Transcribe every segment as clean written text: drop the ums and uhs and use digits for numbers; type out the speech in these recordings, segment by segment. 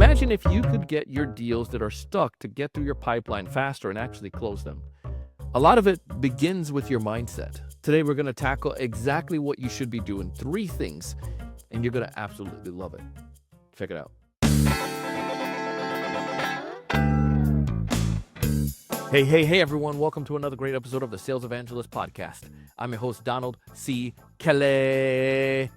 Imagine if you could get your deals that are stuck to get through your pipeline faster and actually close them. A lot of it begins with your mindset. Today, we're going to tackle exactly what you should be doing, 3 things, and you're going to absolutely love it. Check it out. Hey, everyone. Welcome to another great episode of the Sales Evangelist Podcast. I'm your host, Donald C. Kelly,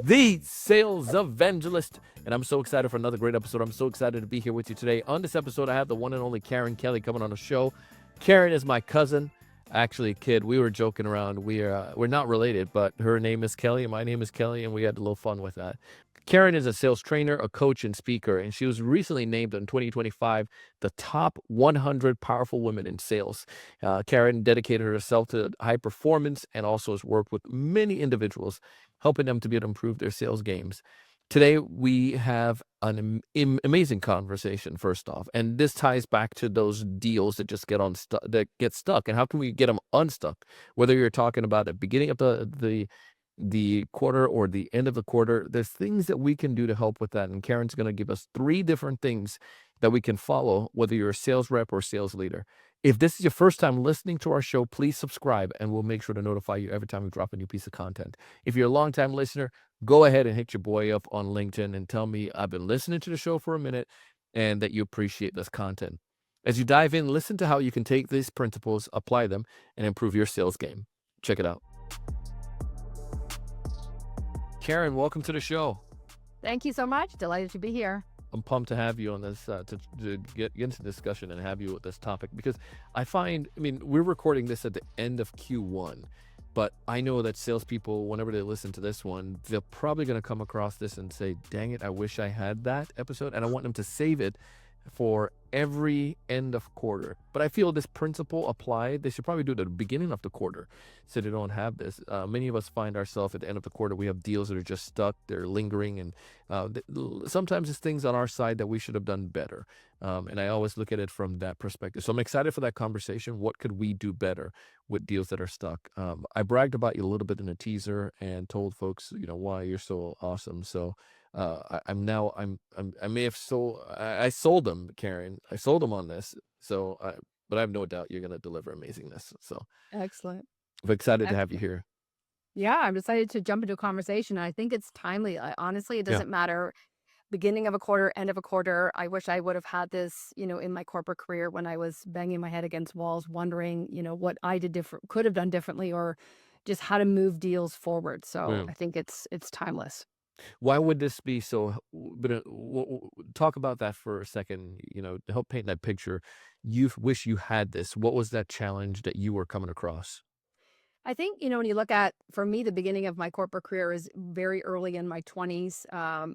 the Sales Evangelist. And I'm so excited for another great episode. I'm so excited to be here with you today. On this episode, I have the one and only Karen Kelly coming on the show. Karen is my cousin, actually a kid. We were joking around. We're not related, but her name is Kelly and my name is Kelly, and we had a little fun with that. Karen is a sales trainer, a coach, and speaker, and she was recently named in 2025 the top 100 powerful women in sales. Karen dedicated herself to high performance and also has worked with many individuals, helping them to be able to improve their sales games. Today, we have an amazing conversation, first off, and this ties back to those deals that just get stuck, and how can we get them unstuck? Whether you're talking about the beginning of the quarter or the end of the quarter, there's things that we can do to help with that, and Karen's going to give us 3 different things that we can follow, whether you're a sales rep or sales leader. If this is your first time listening to our show, please subscribe, and we'll make sure to notify you every time we drop a new piece of content. If you're a longtime listener, go ahead and hit your boy up on LinkedIn and tell me I've been listening to the show for a minute and that you appreciate this content. As you dive in, listen to how you can take these principles, apply them, and improve your sales game. Check it out. Karen, welcome to the show. Thank you so much. Delighted to be here. I'm pumped to have you on this, to get into discussion and have you with this topic, because we're recording this at the end of Q1, but I know that salespeople, whenever they listen to this one, they're probably going to come across this and say, dang it, I wish I had that episode, and I want them to save it for every end of quarter. But I feel this principle applied, they should probably do it at the beginning of the quarter so they don't have this. Many of us find ourselves at the end of the quarter, we have deals that are just stuck, they're lingering, and sometimes it's things on our side that we should have done better. And I always look at it from that perspective. So I'm excited for that conversation. What could we do better with deals that are stuck? I bragged about you a little bit in a teaser and told folks, why you're so awesome. So I sold them, Karen. I sold them on this. So, but I have no doubt you're going to deliver amazingness. So Excellent. I'm excited to have you here. Yeah, I'm excited to jump into a conversation. I think it's timely. Honestly, it doesn't matter beginning of a quarter, end of a quarter. I wish I would have had this, in my corporate career when I was banging my head against walls, wondering, what I could have done differently, or just how to move deals forward. So I think it's timeless. Why would this be so? But talk about that for a second. To help paint that picture. You wish you had this. What was that challenge that you were coming across? I think, when you look at, for me, the beginning of my corporate career is very early in my 20s,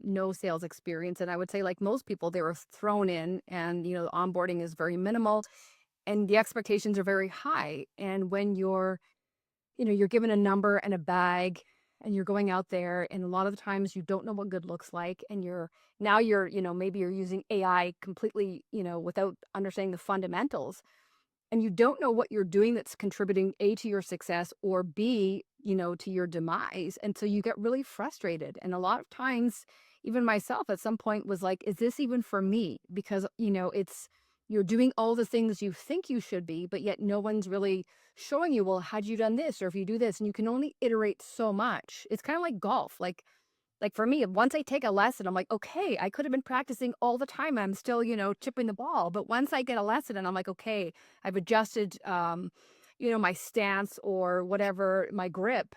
no sales experience. And I would say, like most people, they were thrown in, and, the onboarding is very minimal and the expectations are very high. And when you're given a number and a bag and you're going out there, and a lot of the times you don't know what good looks like. And maybe you're using AI completely, without understanding the fundamentals. And you don't know what you're doing that's contributing A, to your success, or B, to your demise. And so you get really frustrated. And a lot of times, even myself at some point was like, is this even for me? Because, you're doing all the things you think you should be, but yet no one's really showing you, well, had you done this, or if you do this, and you can only iterate so much. It's kind of like golf. Like for me, once I take a lesson, I'm like, okay, I could have been practicing all the time. I'm still, chipping the ball. But once I get a lesson and I'm like, okay, I've adjusted, my stance or whatever, my grip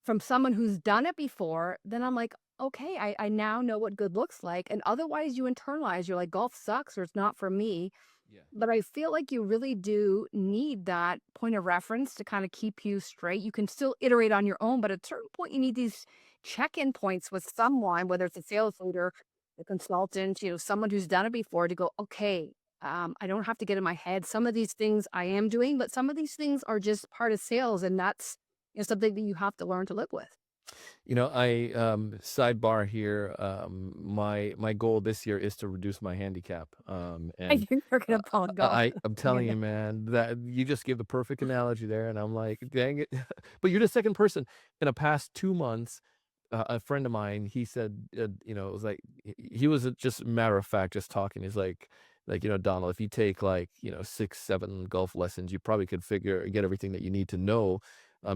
from someone who's done it before, then I'm like, okay, I now know what good looks like. And otherwise you internalize, you're like, golf sucks, or it's not for me. Yeah. But I feel like you really do need that point of reference to kind of keep you straight. You can still iterate on your own, but at a certain point, you need these check-in points with someone, whether it's a sales leader, a consultant, someone who's done it before, to go, okay, I don't have to get in my head. Some of these things I am doing, but some of these things are just part of sales, and that's something that you have to learn to live with. I sidebar here. My goal this year is to reduce my handicap. I And think you're gonna fall golf. I'm telling you, man, that you just gave the perfect analogy there, and I'm like, dang it! But you're the second person in the past 2 months a friend of mine, he said, it was like he was just matter of fact, just talking. He's like Donald, if you take like 6, 7 golf lessons, you probably could get everything that you need to know.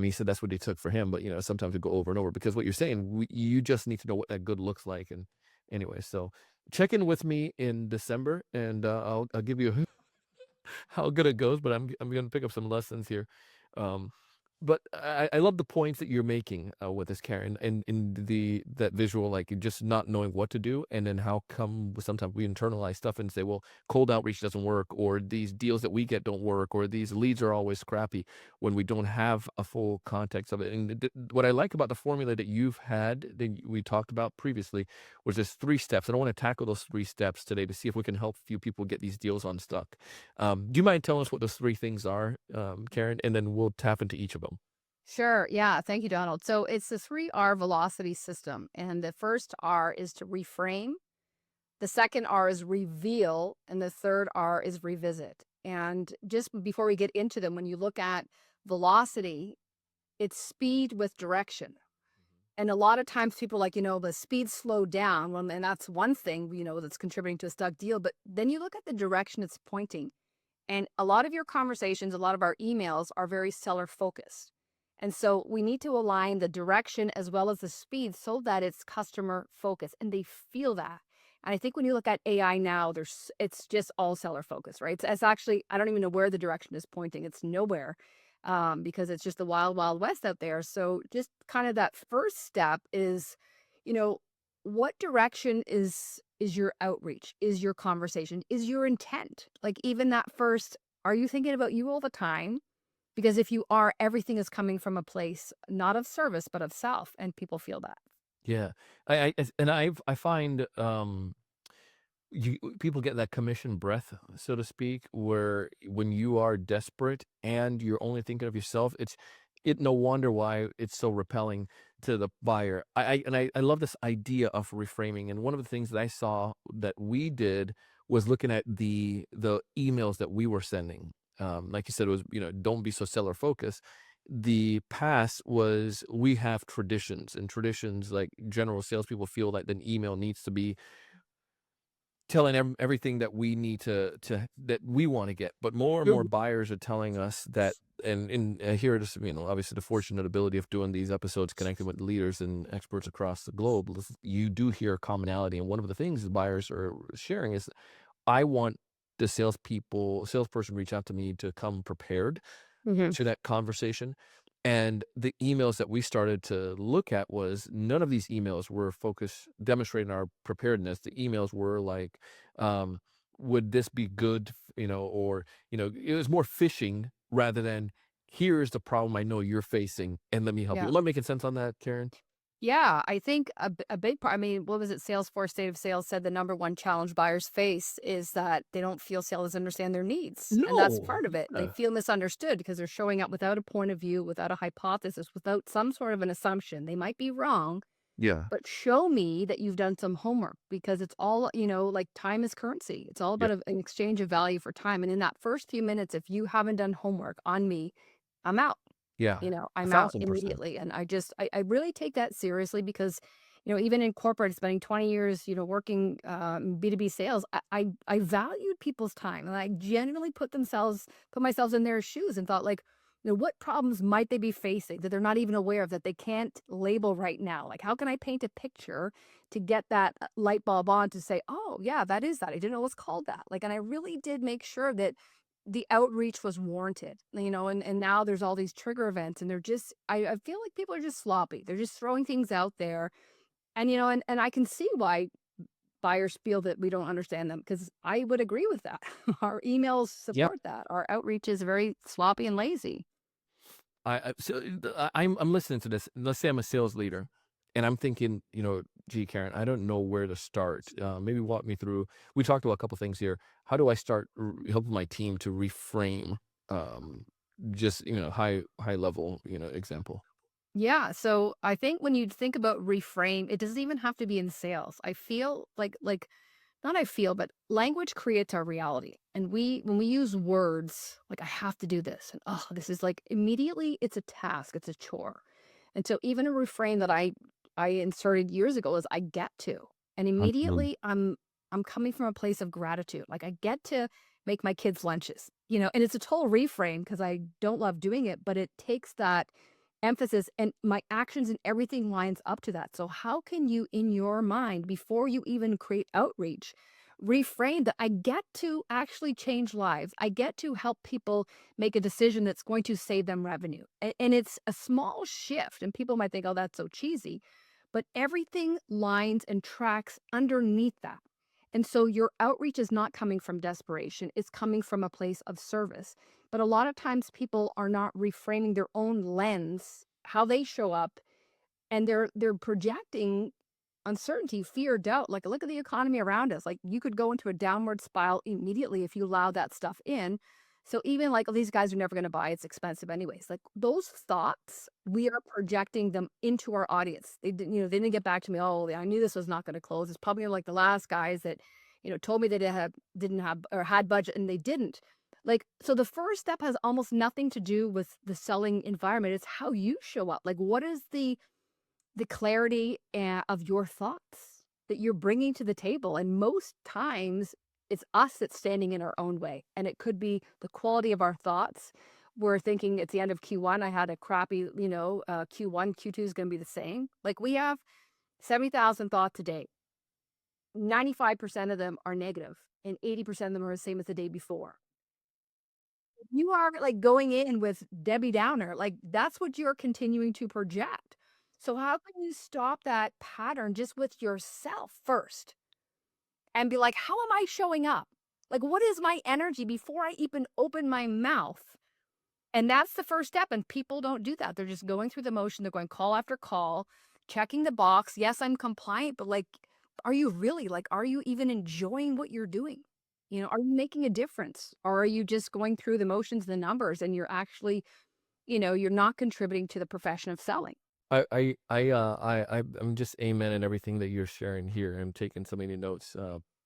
He said that's what he took for him, but sometimes we go over and over because what you're saying, you just need to know what that good looks like. And anyway, so check in with me in December, and I'll give you how good it goes, but I'm gonna pick up some lessons here. Um, but I love the points that you're making with this, Karen, and in that visual, like just not knowing what to do, and then how come sometimes we internalize stuff and say, well, cold outreach doesn't work, or these deals that we get don't work, or these leads are always crappy when we don't have a full context of it. And what I like about the formula that you've had that we talked about previously was just 3 steps, and I want to tackle those 3 steps today to see if we can help a few people get these deals unstuck. Do you mind telling us what those 3 things are, Karen? And then we'll tap into each of them. Sure. Yeah. Thank you, Donald. So it's the 3R velocity system. And the first R is to reframe. The second R is reveal. And the third R is revisit. And just before we get into them, when you look at velocity, it's speed with direction. And a lot of times people are like, the speed slowed down. Well, and that's one thing, that's contributing to a stuck deal. But then you look at the direction it's pointing. And a lot of your conversations, a lot of our emails are very seller focused. And so we need to align the direction as well as the speed so that it's customer focused and they feel that. And I think when you look at AI now, it's just all seller focused, right? It's actually, I don't even know where the direction is pointing. It's nowhere, because it's just the wild, wild west out there. So just kind of that first step is, you know, what direction is your outreach, is your conversation, is your intent? Like even that first, are you thinking about you all the time? Because if you are, everything is coming from a place not of service but of self, and people feel that. Yeah, I find people get that commission breath, so to speak, where when you are desperate and you're only thinking of yourself, it no wonder why it's so repelling to the buyer. I love this idea of reframing. And one of the things that I saw that we did was looking at the emails that we were sending. Like you said, it was, don't be so seller focused. The past was we have traditions, and traditions like general salespeople feel like an email needs to be telling everything that we need to that we want to get. But more and more buyers are telling us that, and here it is, obviously the fortunate ability of doing these episodes connecting with leaders and experts across the globe, you do hear commonality. And one of the things the buyers are sharing is, I want the salesperson reach out to me to come prepared Hmm. to that conversation. And the emails that we started to look at was none of these emails were focused demonstrating our preparedness. The emails were like, would this be good? Or, it was more fishing rather than, here's the problem I know you're facing and let me help you. Yeah. Am I making sense on that, Karen? Yeah, I think a big part, I mean, what was it? Salesforce State of Sales said the number one challenge buyers face is that they don't feel sellers understand their needs. And that's No. part of it. They Yeah. feel misunderstood because they're showing up without a point of view, without a hypothesis, without some sort of an assumption. They might be wrong, Yeah. but show me that you've done some homework, because it's all, like time is currency. It's all Yeah. about an exchange of value for time. And in that first few minutes, if you haven't done homework on me, I'm out. Yeah. A I'm out thousand percent. immediately. And I really take that seriously because, even in corporate, spending 20 years, working B2B sales, I valued people's time, and I genuinely put myself in their shoes and thought, like, what problems might they be facing that they're not even aware of, that they can't label right now? Like, how can I paint a picture to get that light bulb on to say, oh, yeah, that is that. I didn't know it was called that. Like, and I really did make sure that the outreach was warranted, and now there's all these trigger events, and they're just, I feel like people are just sloppy. They're just throwing things out there. And, and I can see why buyers feel that we don't understand them, because I would agree with that. Our emails Yep. support that. Our outreach is very sloppy and lazy. I'm listening to this. Let's say I'm a sales leader, and I'm thinking, gee, Karen, I don't know where to start. Maybe walk me through. We talked about a couple things here. How do I start helping my team to reframe? Um, just high level, example. Yeah, so I think when you think about reframe, it doesn't even have to be in sales. I feel like not I feel, but language creates our reality. And when we use words like I have to do this, and oh, this is like, immediately it's a task, it's a chore. And so even a refrain that I I inserted years ago is I get to. And Absolutely. immediately I'm coming from a place of gratitude. Like I get to make my kids lunches, you know, and it's a total reframe because I don't love doing it, but it takes that emphasis and my actions and everything lines up to that. So how can you in your mind before you even create outreach reframe that I get to actually change lives. I get to help people make a decision that's going to save them revenue. And it's a small shift and people might think, "Oh, that's so cheesy." But everything lines and tracks underneath that. And so your outreach is not coming from desperation, it's coming from a place of service. But a lot of times people are not reframing their own lens, how they show up, and they're projecting uncertainty, fear, doubt. Like, look at the economy around us. Like, you could go into a downward spiral immediately if you allow that stuff in. So even like, oh, these guys are never going to buy. It's expensive anyways. Like those thoughts, we are projecting them into our audience. They didn't, they didn't get back to me. Oh, I knew this was not going to close. It's probably like the last guys that, told me they didn't have or had budget and they didn't. Like, so the first step has almost nothing to do with the selling environment. It's how you show up. Like, what is the clarity of your thoughts that you're bringing to the table. And most times it's us that's standing in our own way. And it could be the quality of our thoughts. We're thinking at the end of Q1, I had a crappy, Q1, Q2 is going to be the same. Like we have 70,000 thoughts a day. 95% of them are negative, and 80% of them are the same as the day before. You are like going in with Debbie Downer, like that's what you're continuing to project. So how can you stop that pattern just with yourself first and be like, how am I showing up? Like, what is my energy before I even open my mouth? And that's the first step. And people don't do that. They're just going through the motion. They're going call after call, checking the box. Yes, I'm compliant, but like, are you really like, are you even enjoying what you're doing? Are you making a difference? Or are you just going through the motions, the numbers, and you're actually, you're not contributing to the profession of selling? I'm just amen and everything that you're sharing here. I'm taking so many notes,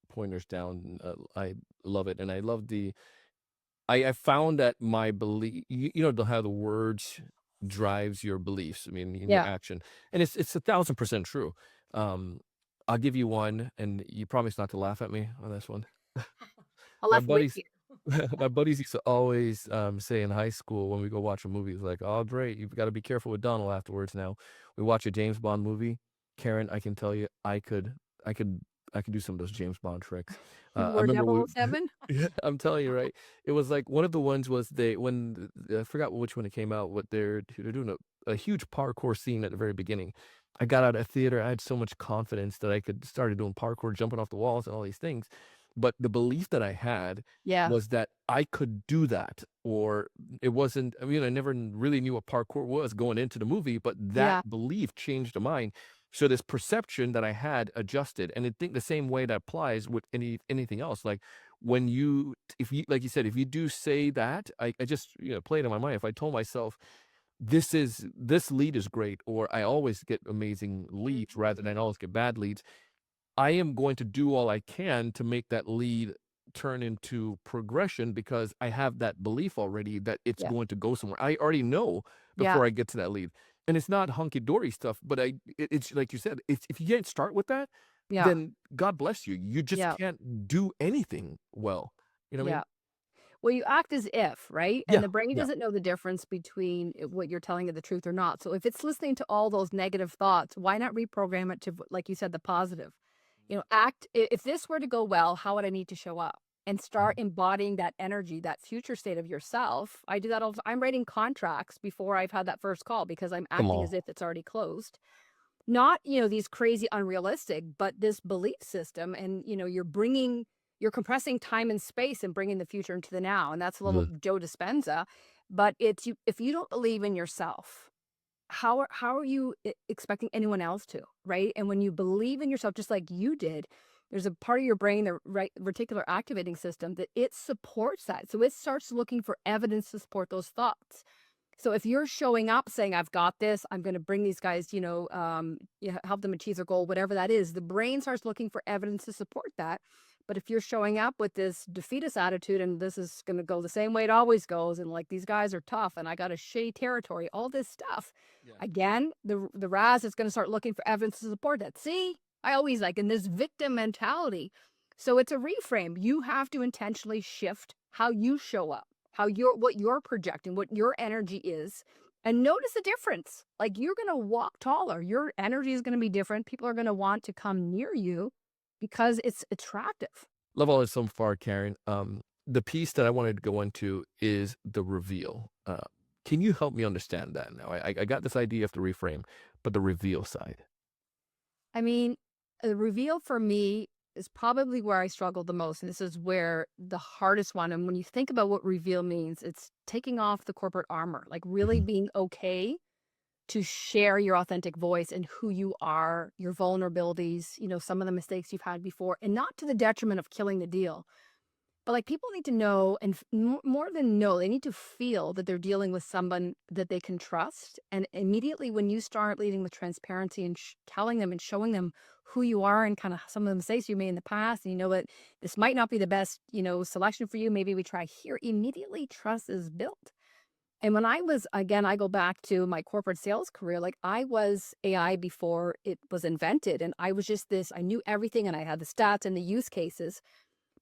pointers down. I love it, and I love I found that my belief, how the words drives your beliefs. I mean, in your Yeah. action, and it's 1,000% true. Um, I'll give you one, and you promise not to laugh at me on this one. I'll My laugh with buddies you. my buddies used to always, say in high school when we go watch a movie, it's like, "Oh, great, you've gotta be careful with Donald afterwards now." We watch a James Bond movie. Karen, I can tell you, I could I could do some of those James Bond tricks. I We're remember double we O seven. Yeah, I'm telling you, right? It was like one of the ones was they when I forgot which one it came out, what they're doing a huge parkour scene at the very beginning. I got out of theater, I had so much confidence that I could started doing parkour, jumping off the walls and all these things. But the belief that I had Yeah. was that I could do that, or it wasn't. I mean, I never really knew what parkour was going into the movie, but that Yeah. belief changed the mind. So this perception that I had adjusted, and I think the same way that applies with anything else. Like when you, if you, like you said, if you do say that, I just play it in my mind. If I told myself this lead is great, or I always get amazing leads rather than I always get bad leads, I am going to do all I can to make that lead turn into progression because I have that belief already that it's Yeah. going to go somewhere. I already know Yeah. before I get to that lead. And it's not hunky dory stuff, but it's like you said, if you can't start with that, Yeah. then God bless you. You just Yeah. can't do anything well. You know what I Yeah. mean? Well, you act as if, right? And Yeah. the brain Yeah. doesn't know the difference between what you're telling it the truth or not. So if it's listening to all those negative thoughts, why not reprogram it to, like you said, the positive? If this were to go well, how would I need to show up? And start Mhm. embodying that energy, that future state of yourself. I do that all I'm writing contracts before I've had that first call because I'm Come acting on. as if it's already closed. Not, these crazy unrealistic, but this belief system and, you're compressing time and space and bringing the future into the now, and that's a little Good. Joe Dispenza, but it's you if you don't believe in yourself, how are you expecting anyone else to, right? And when you believe in yourself just like you did, there's a part of your brain, the right reticular activating system, that it supports that. So it starts looking for evidence to support those thoughts. So if you're showing up saying, I've got this, I'm going to bring these guys, help them achieve their goal, whatever that is, the brain starts looking for evidence to support that. But if you're showing up with this defeatist attitude and this is going to go the same way it always goes, and like these guys are tough and I got a shitty territory, all this stuff, Yeah. again, the Raz is going to start looking for evidence to support that. See, I always like in this victim mentality. So it's a reframe. You have to intentionally shift how you show up, how you're what you're projecting, what your energy is, and notice the difference. Like you're going to walk taller. Your energy is going to be different. People are going to want to come near you because it's attractive. Love all this so far, Karen. The piece that I wanted to go into is the reveal. Can you help me understand that now? I got this idea of the reframe, but the reveal side. I mean, the reveal for me is probably where I struggle the most. And this is where the hardest one. And when you think about what reveal means, it's taking off the corporate armor, like really Mhm. being okay to share your authentic voice and who you are, your vulnerabilities, some of the mistakes you've had before, and not to the detriment of killing the deal. But like people need to know, and more than know, they need to feel that they're dealing with someone that they can trust. And immediately when you start leading with transparency and telling them and showing them who you are and kind of some of the mistakes you made in the past, and you know that this might not be the best, selection for you. Maybe we try here. Immediately trust is built. And when I was, again, I go back to my corporate sales career, like I was AI before it was invented. And I was just this, I knew everything and I had the stats and the use cases,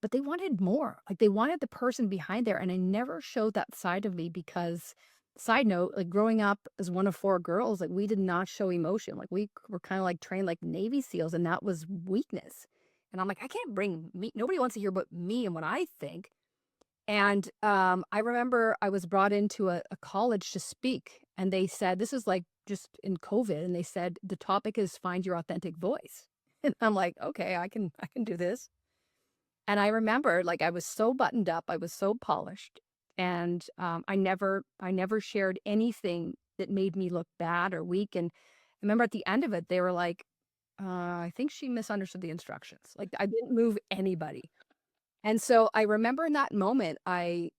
but they wanted more. Like they wanted the person behind there. And I never showed that side of me because, side note, like growing up as one of four girls, like we did not show emotion. Like we were kind of like trained like Navy SEALs, and that was weakness. And I'm like, I can't bring me, nobody wants to hear but me and what I think. And I remember I was brought into a college to speak, and they said, this is like just in COVID, and they said the topic is find your authentic voice. And I'm like, okay, I can do this. And I remember like I was so buttoned up, I was so polished, and I never shared anything that made me look bad or weak. And I remember at the end of it, they were like, I think she misunderstood the instructions. Like I didn't move anybody. And so I remember in that moment, I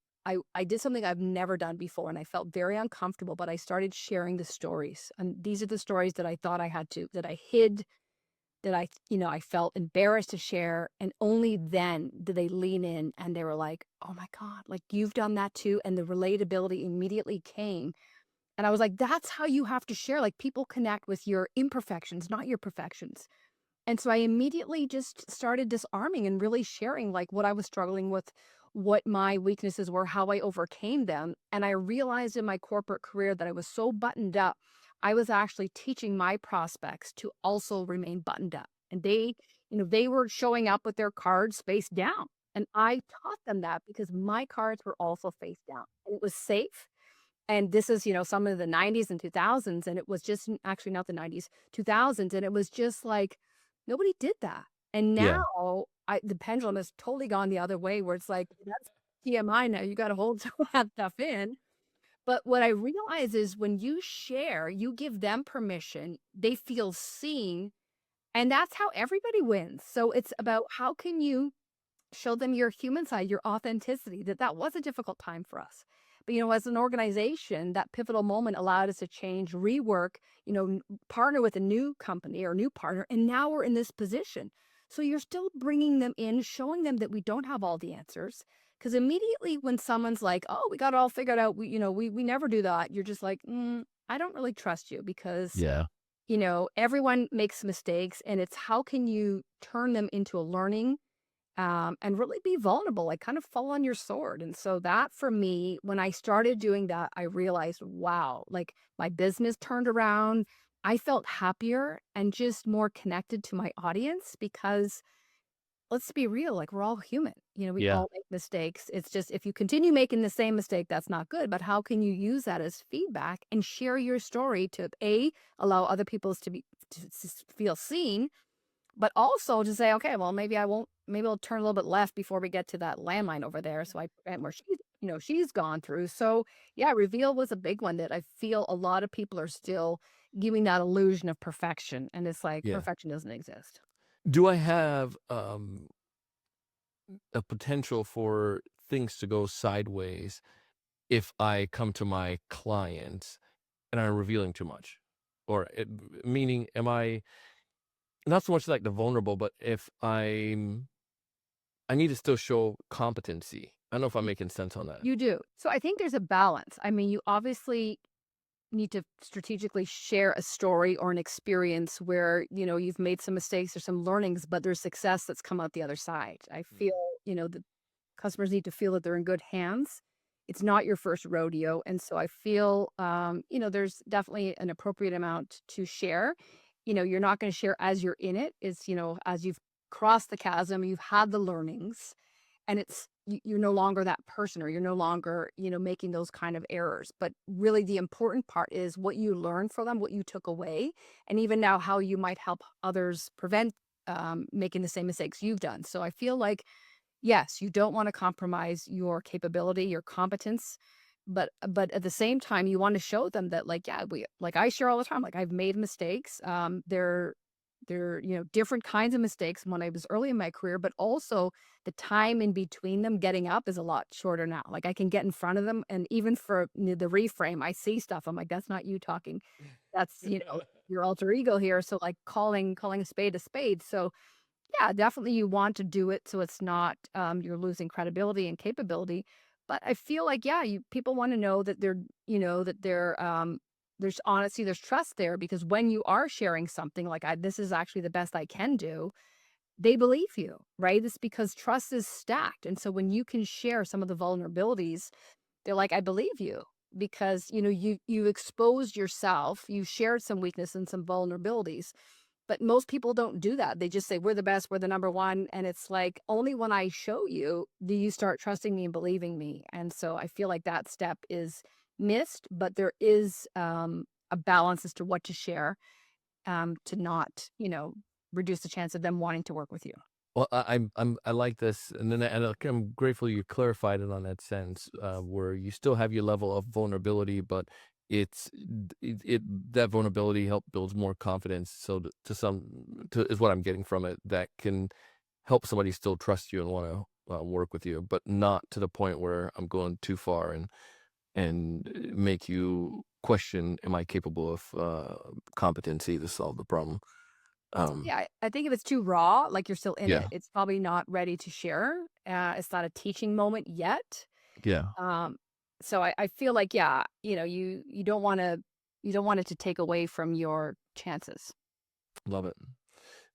did something I've never done before, and I felt very uncomfortable, but I started sharing the stories. And these are the stories that I thought I had to, that I hid, that I felt embarrassed to share. And only then did they lean in and they were like, oh my God, like you've done that too. And the relatability immediately came. And I was like, that's how you have to share. Like people connect with your imperfections, not your perfections. And so I immediately just started disarming and really sharing like what I was struggling with, what my weaknesses were, how I overcame them. And I realized in my corporate career that I was so buttoned up, I was actually teaching my prospects to also remain buttoned up. And they were showing up with their cards face down. And I taught them that because my cards were also face down. And it was safe. And this is, some of the 90s and 2000s, and it was just actually not the 90s, 2000s, and it was just like nobody did that. And Yeah. now the pendulum has totally gone the other way where it's like that's TMI now. You got to hold some of that stuff in. But what I realize is when you share, you give them permission, they feel seen, and that's how everybody wins. So it's about how can you show them your human side, your authenticity, that was a difficult time for us. But, as an organization, that pivotal moment allowed us to change, rework, partner with a new company or new partner. And now we're in this position. So you're still bringing them in, showing them that we don't have all the answers. Because immediately when someone's like, oh, we got it all figured out, we never do that. You're just like, I don't really trust you because, Yeah. everyone makes mistakes. And it's how can you turn them into a learning and really be vulnerable, like kind of fall on your sword. And so that for me, when I started doing that, I realized, wow, like my business turned around. I felt happier and just more connected to my audience because let's be real, like we're all human. We Yeah. all make mistakes. It's just if you continue making the same mistake, that's not good. But how can you use that as feedback and share your story to allow other people to feel seen, but also to say, okay, well, maybe I'll turn a little bit left before we get to that landmine over there. So I prevent where she's gone through. So yeah, reveal was a big one that I feel a lot of people are still giving that illusion of perfection. And it's like Yeah. perfection doesn't exist. Do I have a potential for things to go sideways if I come to my clients and I'm revealing too much? Or meaning, am I not so much like the vulnerable, but if I'm I need to still show competency. I don't know if I'm Y- making sense on that. You do. So I think there's a balance. I mean, you obviously need to strategically share a story or an experience where, you've made some mistakes or some learnings, but there's success that's come out the other side. I feel, the customers need to feel that they're in good hands. It's not your first rodeo. And so I feel, there's definitely an appropriate amount to share. You're not going to share as you're in it. It's, as you've crossed the chasm, you've had the learnings, and you're no longer that person, or you're no longer, making those kind of errors. But really the important part is what you learned from them, what you took away, and even now how you might help others prevent making the same mistakes you've done. So I feel like, yes, you don't want to compromise your capability, your competence, but at the same time, you want to show them that, like, yeah, we like I share all the time, like, I've made mistakes. They're different kinds of mistakes when I was early in my career, but also the time in between them getting up is a lot shorter now. Like, I can get in front of them, and even for the reframe, I see stuff. I'm like, that's not you talking. That's your alter ego here. So like calling a spade a spade. So yeah, definitely you want to do it so it's not, you're losing credibility and capability. But I feel like, yeah, people want to know that there's honesty, there's trust there, because when you are sharing something like, this is actually the best I can do, they believe you, right? It's because trust is stacked. And so when you can share some of the vulnerabilities, they're like, I believe you, because you exposed yourself, you shared some weakness and some vulnerabilities. But most people don't do that. They just say, we're the best, we're the number one. And it's like, only when I show you do you start trusting me and believing me. And so I feel like that step is missed, but there is a balance as to what to share, to not, reduce the chance of them wanting to work with you. Well, I like this, and then I'm grateful you clarified it on that sense, where you still have your level of vulnerability, but that vulnerability help builds more confidence. So is what I'm getting from it, that can help somebody still trust you and want to work with you, but not to the point where I'm going too far and make you question, am I capable of competency to solve the problem? Um, Yeah, I think if it's too raw, like you're still in it, yeah, it's probably not ready to share. It's not a teaching moment yet. yeah, Um, so I feel like, yeah, you don't want it to take away from your chances. love it.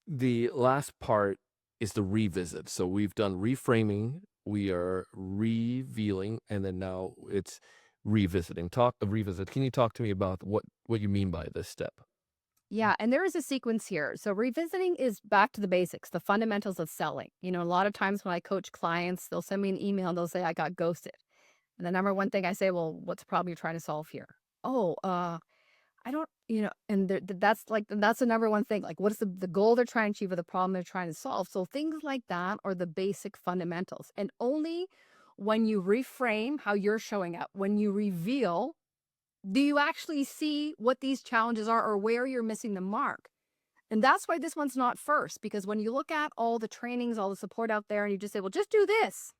The last part is the revisit. So we've done reframing, we are revealing, and then now it's revisiting. Talk revisit. Can you talk to me about what you mean by this step? Yeah, and there is a sequence here. So revisiting is back to the basics, the fundamentals of selling. A lot of times when I coach clients, they'll send me an email and they'll say, I got ghosted. And the number one thing I say, well, what's the problem you're trying to solve here? Oh, I don't, and that's the number one thing. Like, what is the goal they're trying to achieve, or the problem they're trying to solve? So things like that are the basic fundamentals. And only when you reframe how you're showing up, when you reveal, do you actually see what these challenges are or where you're missing the mark? And that's why this one's not first, because when you look at all the trainings, all the support out there, and you just say, well, just do this.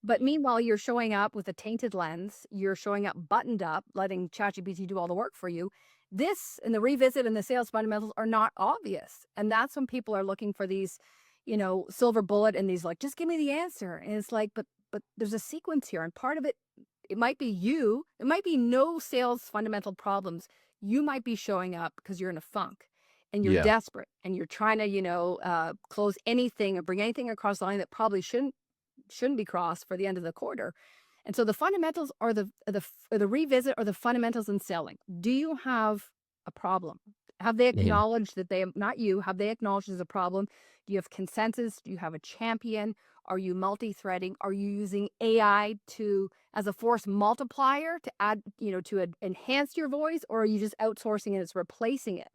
But meanwhile, you're showing up with a tainted lens. You're showing up buttoned up, letting ChatGPT do all the work for you. This and the revisit and the sales fundamentals are not obvious. And that's when people are looking for these, silver bullet, and these like, just give me the answer. And it's like, but there's a sequence here. And part of it, it might be you. It might be no sales fundamental problems. You might be showing up because you're in a funk and you're Yeah. desperate and you're trying to, close anything or bring anything across the line that probably shouldn't be crossed for the end of the quarter. And so the fundamentals are the revisit, or the fundamentals in selling. Do you have a problem? Have they Mhm. acknowledged that not you, have they acknowledged there's a problem? Do you have consensus? Do you have a champion? Are you multi-threading? Are you using AI as a force multiplier to add, enhance your voice, or are you just outsourcing and it's replacing it?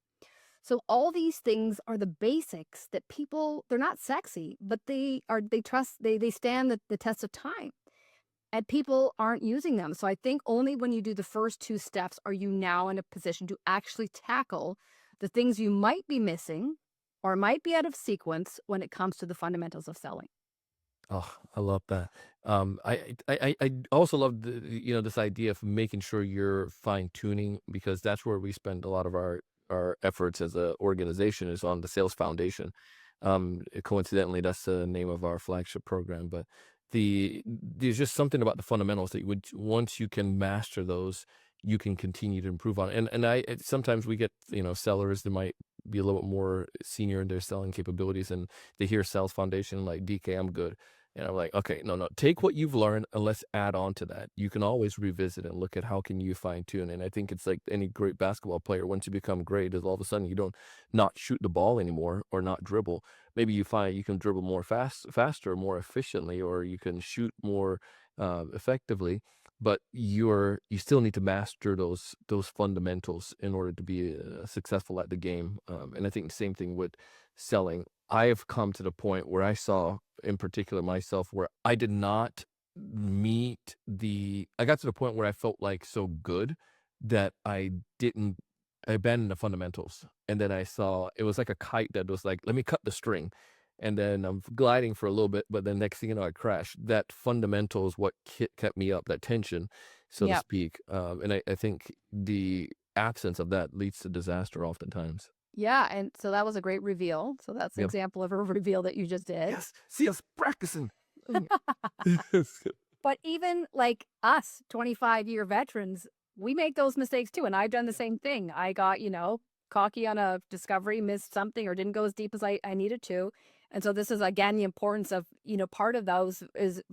So all these things are the basics that people, they're not sexy, but they stand the test of time, and people aren't using them. So I think only when you do the first two steps are you now in a position to actually tackle the things you might be missing or might be out of sequence when it comes to the fundamentals of selling. Oh, I love that. I also love this idea of making sure you're fine tuning, because that's where we spend a lot of our efforts as a organization, is on the sales foundation. Coincidentally, that's the name of our flagship program. But there's just something about the fundamentals that you would once you can master those, you can continue to improve on. Sometimes we get sellers that might be a little bit more senior in their selling capabilities, and they hear sales foundation like DK, I'm good. And I'm like, okay, no, take what you've learned and let's add on to that. You can always revisit and look at how can you fine tune. And I think it's like any great basketball player. Once you become great, is all of a sudden you don't not shoot the ball anymore or not dribble. Maybe you find you can dribble more faster, more efficiently, or you can shoot more effectively. But you still need to master those fundamentals in order to be successful at the game. And I think the same thing with selling. I have come to the point where I saw, in particular, myself, where I did not meet I got to the point where I felt like so good that I abandoned the fundamentals. And then I saw it was like a kite that was like, let me cut the string. And then I'm gliding for a little bit, but then next thing you know, I crash. That fundamental is what kept me up, that tension, so to Yep. speak. And I think the absence of that leads to disaster oftentimes. Yeah, and so that was a great reveal. So that's an Yep. example of a reveal that you just did. Yes. See us practicing. But even like us, 25-year veterans, we make those mistakes too. And I've done the same thing. I got, cocky on a discovery, missed something, or didn't go as deep as I needed to. And so this is again the importance of, part of those is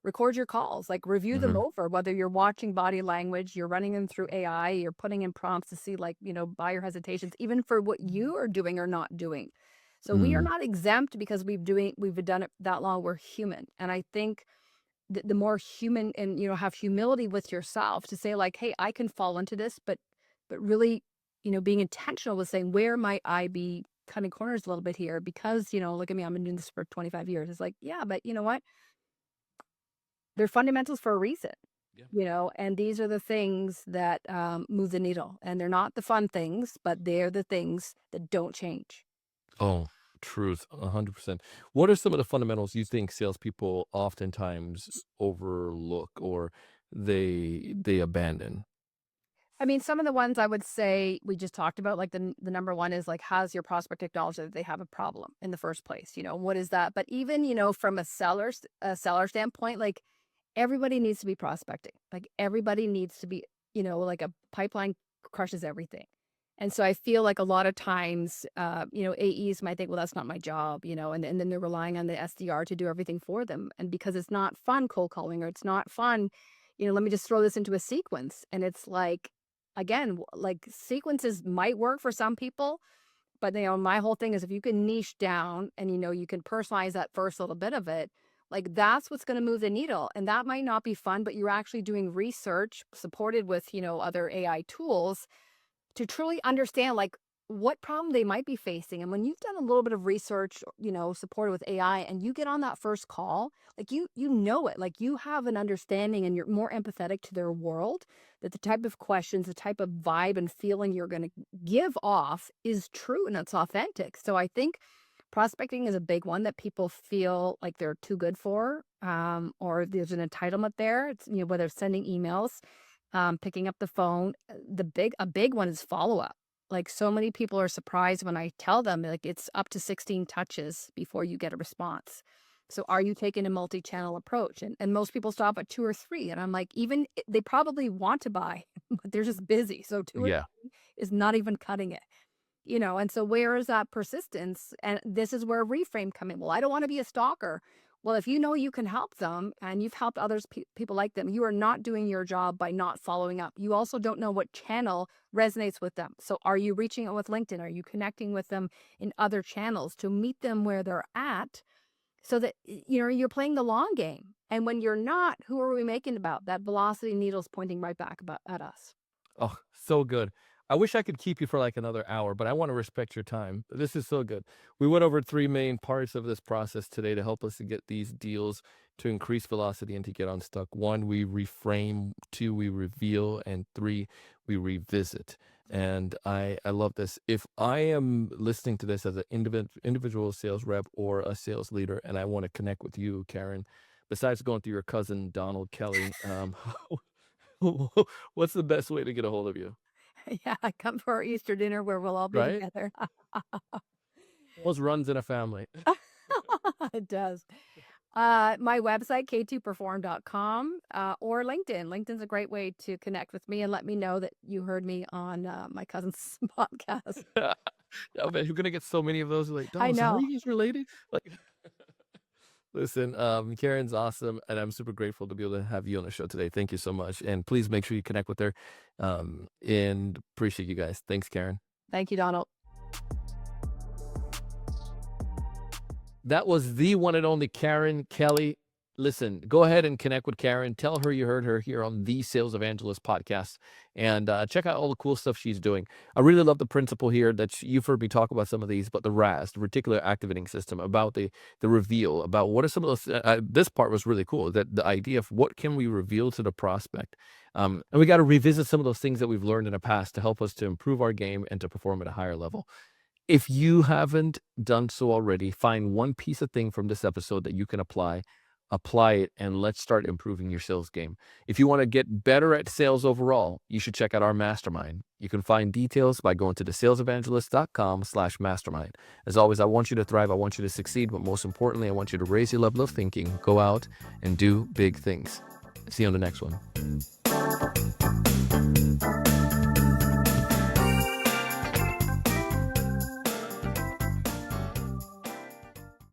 record your calls, like review them Hmm. over, whether you're watching body language, you're running them through AI, you're putting in prompts to see like, buyer hesitations, even for what you are doing or not doing. So we are Mm. not exempt because we've done it that long. We're human. And I think the more human and have humility with yourself to say like, hey, I can fall into this, but really being intentional with saying, where might I be cutting corners a little bit here, because look at me, I've been doing this for 25 years. It's like, yeah, but you know what, they're fundamentals for a reason. Yeah. And these are the things that move the needle, and they're not the fun things, but they're the things that don't change. Oh, truth, 100%. What are some of the fundamentals you think salespeople oftentimes overlook or they abandon? I mean, some of the ones I would say we just talked about, like the number one is like, has your prospect acknowledged that they have a problem in the first place? What is that? But even, from a seller standpoint, like everybody needs to be prospecting. Like everybody needs to be, like a pipeline crushes everything. And so I feel like a lot of times, AEs might think, well, that's not my job, and then they're relying on the SDR to do everything for them. And because it's not fun cold calling, or it's not fun, let me just throw this into a sequence. And it's like, again, like sequences might work for some people, but my whole thing is if you can niche down and you can personalize that first little bit of it, like that's what's going to move the needle. And that might not be fun, but you're actually doing research supported with, other AI tools to truly understand like what problem they might be facing. And when you've done a little bit of research, supported with AI, and you get on that first call, like you know it, like you have an understanding and you're more empathetic to their world, that the type of questions, the type of vibe and feeling you're going to give off is true and it's authentic. So I think prospecting is a big one that people feel like they're too good for, or there's an entitlement there. It's, whether it's sending emails, picking up the phone. A big one is follow up. Like so many people are surprised when I tell them like it's up to 16 touches before you get a response. So are you taking a multi-channel approach? And most people stop at two or three. And I'm like, they probably want to buy, but they're just busy. So two or Yeah. three is not even cutting it. And so where is that persistence? And this is where reframe come in. Well, I don't want to be a stalker. Well, if you know you can help them and you've helped others, people like them, you are not doing your job by not following up. You also don't know what channel resonates with them. So are you reaching out with LinkedIn? Are you connecting with them in other channels to meet them where they're at, so that you're playing the long game? And when you're not, who are we making about? That velocity needle's pointing right back about at us. Oh, so good. I wish I could keep you for like another hour, but I want to respect your time. This is so good. We went over three main parts of this process today to help us to get these deals to increase velocity and to get unstuck. One, we reframe. Two, we reveal. And three, we revisit. And I love this. If I am listening to this as an individual sales rep or a sales leader, and I want to connect with you, Karen, besides going through your cousin, Donald Kelly, what's the best way to get a hold of you? Yeah, come for our Easter dinner where we'll all be Right? together. Almost runs in a family. It does. My website, k2perform.com, or LinkedIn. LinkedIn's a great way to connect with me and let me know that you heard me on my cousin's podcast. I bet you're gonna get so many of those. Like, I Donald, so how are know. you guys related? Like, listen, Karen's awesome, and I'm super grateful to be able to have you on the show today. Thank you so much, and please make sure you connect with her. And appreciate you guys. Thanks, Karen. Thank you, Donald. That was the one and only Karen Kelly. Listen, go ahead and connect with Karen. Tell her you heard her here on the Sales Evangelist podcast, and check out all the cool stuff she's doing. I really love the principle here that you've heard me talk about some of these, but the RAS, the reticular activating system, about the reveal, about what are some of those. This part was really cool. That the idea of what can we reveal to the prospect, and we got to revisit some of those things that we've learned in the past to help us to improve our game and to perform at a higher level. If you haven't done so already, find one piece of thing from this episode that you can apply it, and let's start improving your sales game. If you want to get better at sales overall, you should check out our mastermind. You can find details by going to thesalesevangelist.com/mastermind. As always, I want you to thrive. I want you to succeed. But most importantly, I want you to raise your level of thinking, go out and do big things. See you on the next one.